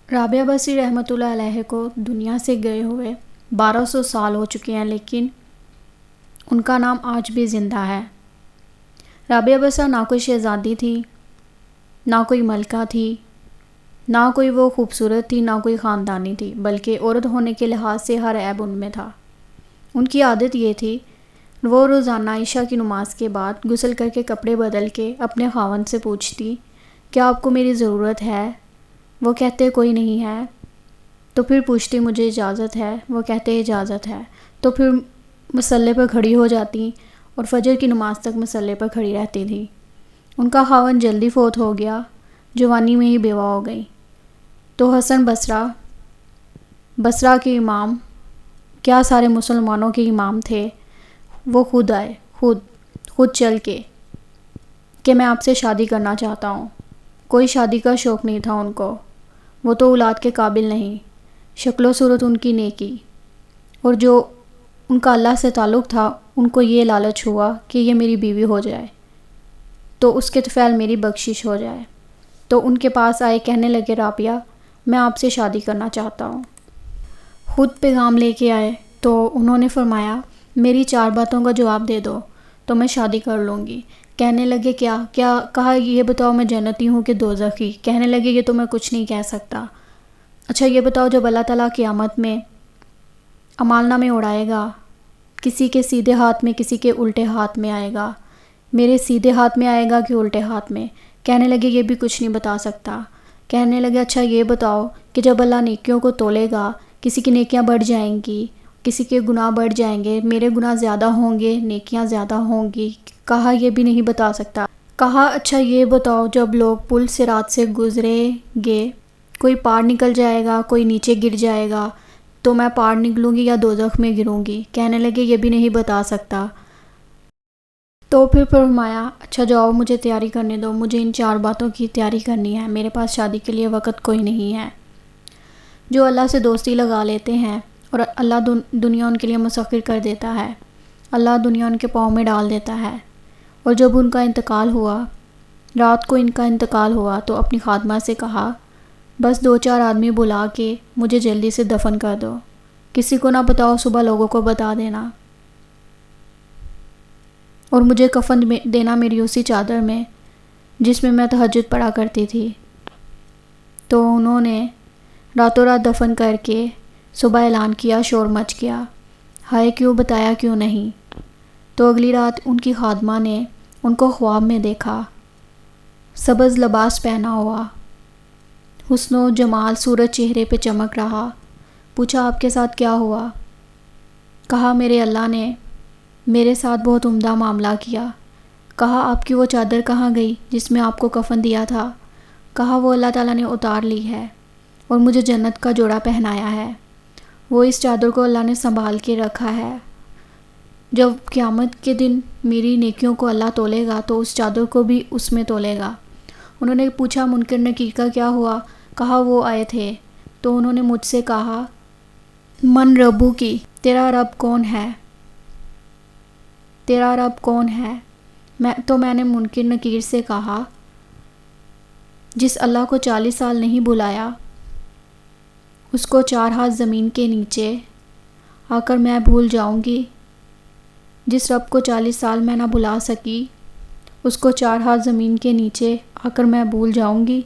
رابعہ بصری رحمۃ اللہ علیہ کو دنیا سے گئے ہوئے 1200 سال ہو چکے ہیں، لیکن ان کا نام آج بھی زندہ ہے۔ رابعہ بصری نہ کوئی شہزادی تھی، نہ کوئی ملکہ تھی، نہ کوئی وہ خوبصورت تھی، نہ کوئی خاندانی تھی، بلکہ عورت ہونے کے لحاظ سے ہر عیب ان میں تھا۔ ان کی عادت یہ تھی، وہ روزانہ عشاء کی نماز کے بعد غسل کر کے کپڑے بدل کے اپنے خاوند سے پوچھتی، کیا آپ کو میری ضرورت ہے؟ وہ کہتے کوئی نہیں ہے۔ تو پھر پوچھتی مجھے اجازت ہے؟ وہ کہتے اجازت ہے۔ تو پھر مصلے پر کھڑی ہو جاتی اور فجر کی نماز تک مصلے پر کھڑی رہتی تھی۔ ان کا خاوند جلدی فوت ہو گیا، جوانی میں ہی بیوہ ہو گئی۔ تو حسن بصرہ کے امام، کیا سارے مسلمانوں کے امام تھے، وہ خود آئے، خود چل کے کہ میں آپ سے شادی کرنا چاہتا ہوں۔ کوئی شادی کا شوق نہیں تھا ان کو، وہ تو اولاد کے قابل نہیں، شکل و صورت ان کی نیکی، اور جو ان کا اللہ سے تعلق تھا، ان کو یہ لالچ ہوا کہ یہ میری بیوی ہو جائے تو اس کے طفیل میری بخشش ہو جائے۔ تو ان کے پاس آئے، کہنے لگے رابعہ میں آپ سے شادی کرنا چاہتا ہوں۔ خود پیغام لے کے آئے تو انہوں نے فرمایا میری 4 باتوں کا جواب دے دو تو میں شادی کر لوں گی۔ کہنے لگے کیا؟ کہا یہ بتاؤ میں جنتی ہوں کہ دوزخی؟ کہنے لگے یہ تو میں کچھ نہیں کہہ سکتا۔ اچھا یہ بتاؤ جب اللہ تعالیٰ قیامت میں اعمال نامے اڑائے گا، کسی کے سیدھے ہاتھ میں کسی کے الٹے ہاتھ میں آئے گا، میرے سیدھے ہاتھ میں آئے گا کہ الٹے ہاتھ میں؟ کہنے لگے یہ بھی کچھ نہیں بتا سکتا۔ کہنے لگے اچھا یہ بتاؤ کہ جب اللہ نیکیوں کو تولے گا، کسی کی نیکیاں بڑھ جائیں گی، کسی کے گناہ بڑھ جائیں گے، میرے گناہ زیادہ ہوں گے، نیکیاں زیادہ ہوں گی؟ کہا یہ بھی نہیں بتا سکتا۔ کہا اچھا یہ بتاؤ جب لوگ پل صراط سے گزریں گے، کوئی پار نکل جائے گا، کوئی نیچے گر جائے گا، تو میں پار نکلوں گی یا دوزخ میں گروں گی؟ کہنے لگے یہ بھی نہیں بتا سکتا۔ تو پھر فرمایا اچھا جاؤ مجھے تیاری کرنے دو، مجھے ان 4 باتوں کی تیاری کرنی ہے، میرے پاس شادی کے لیے وقت کوئی نہیں ہے۔ جو اللہ سے دوستی لگا لیتے ہیں اور اللہ دنیا ان کے لیے مسخر کر دیتا ہے، اللہ دنیا ان کے پاؤں میں ڈال دیتا ہے۔ اور جب ان کا انتقال ہوا، رات کو ان کا انتقال ہوا، تو اپنی خادمہ سے کہا بس 2-4 آدمی بلا کے مجھے جلدی سے دفن کر دو، کسی کو نہ بتاؤ، صبح لوگوں کو بتا دینا، اور مجھے کفن دینا میری اسی چادر میں جس میں میں تہجد پڑھا کرتی تھی۔ تو انہوں نے راتوں رات دفن کر کے صبح اعلان کیا، شور مچ گیا، ہائے کیوں بتایا کیوں نہیں؟ تو اگلی رات ان کی خادمہ نے ان کو خواب میں دیکھا، سبز لباس پہنا ہوا، حسن و جمال سورج چہرے پہ چمک رہا۔ پوچھا آپ کے ساتھ کیا ہوا؟ کہا میرے اللہ نے میرے ساتھ بہت عمدہ معاملہ کیا۔ کہا آپ کی وہ چادر کہاں گئی جس میں آپ کو کفن دیا تھا؟ کہا وہ اللہ تعالیٰ نے اتار لی ہے اور مجھے جنت کا جوڑا پہنایا ہے، وہ اس چادر کو اللہ نے سنبھال کے رکھا ہے، جب قیامت کے دن میری نیکیوں کو اللہ تولے گا تو اس چادر کو بھی اس میں تولے گا۔ انہوں نے پوچھا منکر نکیر کا کیا ہوا؟ کہا وہ آئے تھے تو انہوں نے مجھ سے کہا من ربو کی، تیرا رب کون ہے؟ تیرا رب کون ہے؟ میں نے منکر نکیر سے کہا جس اللہ کو 40 سال نہیں بلایا، اس کو 4 ہاتھ زمین کے نیچے آ کر میں بھول جاؤں گی؟ جس رب کو 40 سال میں نہ بلا سکی، اس کو 4 ہاتھ زمین کے نیچے آ کر میں بھول جاؤں گی؟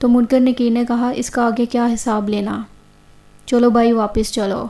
تو منکر نکیر نے کہا اس کا آگے کیا حساب لینا، چلو بھائی واپس چلو۔